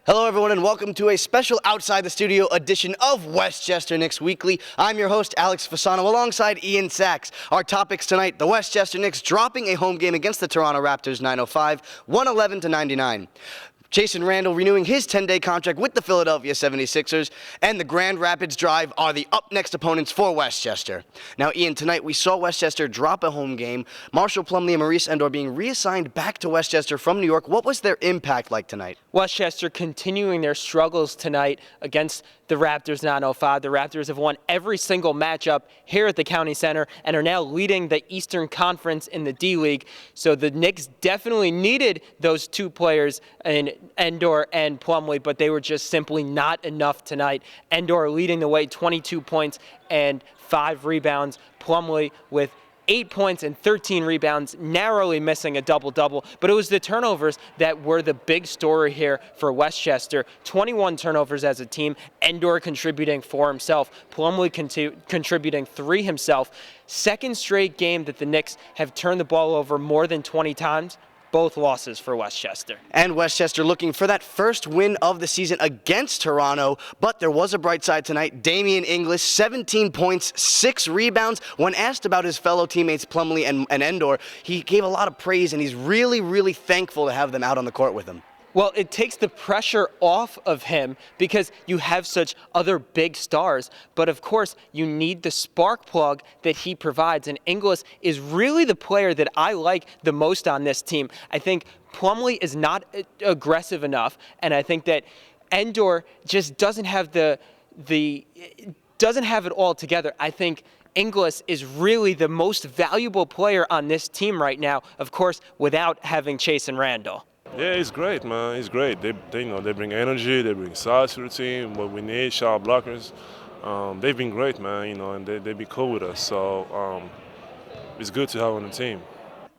Hello everyone and welcome to a special Outside the Studio edition of Westchester Knicks Weekly. I'm your host Alex Fasano alongside Ian Sachs. Our topics tonight, the Westchester Knicks dropping a home game against the Toronto Raptors 905, 111-99. Chasson Randle renewing his 10-day contract with the Philadelphia 76ers, and the Grand Rapids Drive are the up-next opponents for Westchester. Now, Ian, tonight we saw Westchester drop a home game. Marshall Plumlee and Maurice Endor being reassigned back to Westchester from New York. What was their impact like tonight? Westchester continuing their struggles tonight against the Raptors 905. The Raptors have won every single matchup here at the County Center and are now leading the Eastern Conference in the D-League. So the Knicks definitely needed those two players in Endor and Plumlee, but they were just simply not enough tonight. Endor leading the way, 22 points and 5 rebounds. Plumlee with 8 points and 13 rebounds, narrowly missing a double-double. But it was the turnovers that were the big story here for Westchester. 21 turnovers as a team, Endor contributing 4 himself, Plumlee contributing 3 himself. Second straight game that the Knicks have turned the ball over more than 20 times. Both losses for Westchester. And Westchester looking for that first win of the season against Toronto, but there was a bright side tonight. Damian Inglis, 17 points, 6 rebounds. When asked about his fellow teammates Plumlee and Endor, he gave a lot of praise, and he's really thankful to have them out on the court with him. Well, it takes the pressure off of him because you have such other big stars. But of course, you need the spark plug that he provides. And Inglis is really the player that I like the most on this team. I think Plumlee is not aggressive enough. And I think that Endor just doesn't have doesn't have it all together. I think Inglis is really the most valuable player on this team right now, of course, without having Chasson Randle. Yeah, he's great, man. He's great. They bring energy, they bring size to the team. What we need, shot blockers. They've been great, man. And they be cool with us. So it's good to have on the team.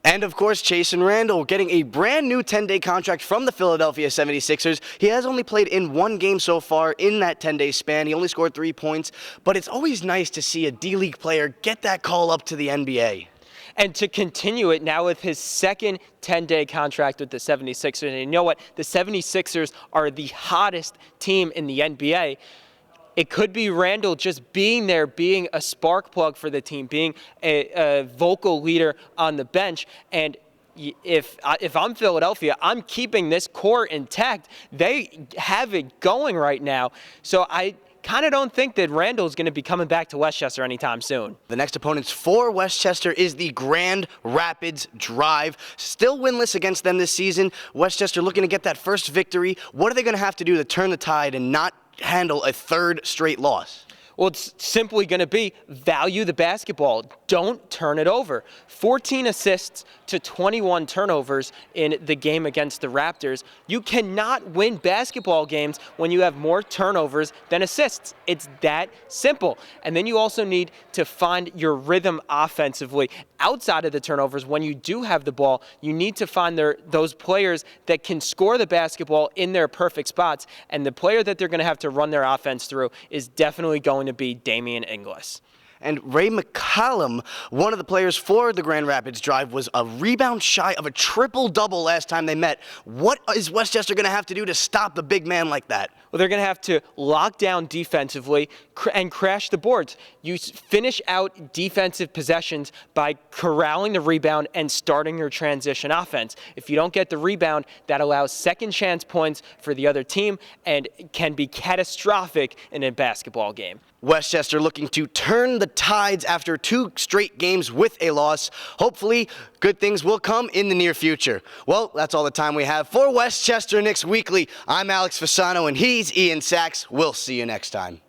And of course, Chasson Randle getting a brand new 10-day contract from the Philadelphia 76ers. He has only played in 1 game so far in that 10-day span. He only scored 3 points, but it's always nice to see a D-League player get that call up to the NBA. And to continue it now with his second 10-day contract with the 76ers. And you know what? The 76ers are the hottest team in the NBA. It could be Randle just being there, being a spark plug for the team, being a vocal leader on the bench. And if I'm Philadelphia, I'm keeping this core intact. They have it going right now. So I kind of don't think that Randle is going to be coming back to Westchester anytime soon. The next opponents for Westchester is the Grand Rapids Drive. Still winless against them this season. Westchester looking to get that first victory. What are they going to have to do to turn the tide and not handle a 3rd straight loss? Well, it's simply going to be value the basketball. Don't turn it over. 14 assists to 21 turnovers in the game against the Raptors. You cannot win basketball games when you have more turnovers than assists. It's that simple. And then you also need to find your rhythm offensively. Outside of the turnovers, when you do have the ball, you need to find those players that can score the basketball in their perfect spots. And the player that they're going to have to run their offense through is definitely going to be Damian Inglis. And Ray McCallum, one of the players for the Grand Rapids Drive, was a rebound shy of a triple-double last time they met. What is Westchester going to have to do to stop the big man like that? Well, they're going to have to lock down defensively and crash the boards. You finish out defensive possessions by corralling the rebound and starting your transition offense. If you don't get the rebound, that allows second chance points for the other team and can be catastrophic in a basketball game. Westchester looking to turn the tides after 2 straight games with a loss. Hopefully, good things will come in the near future. Well, that's all the time we have for Westchester Knicks Weekly. I'm Alex Fasano, and he's Ian Sachs. We'll see you next time.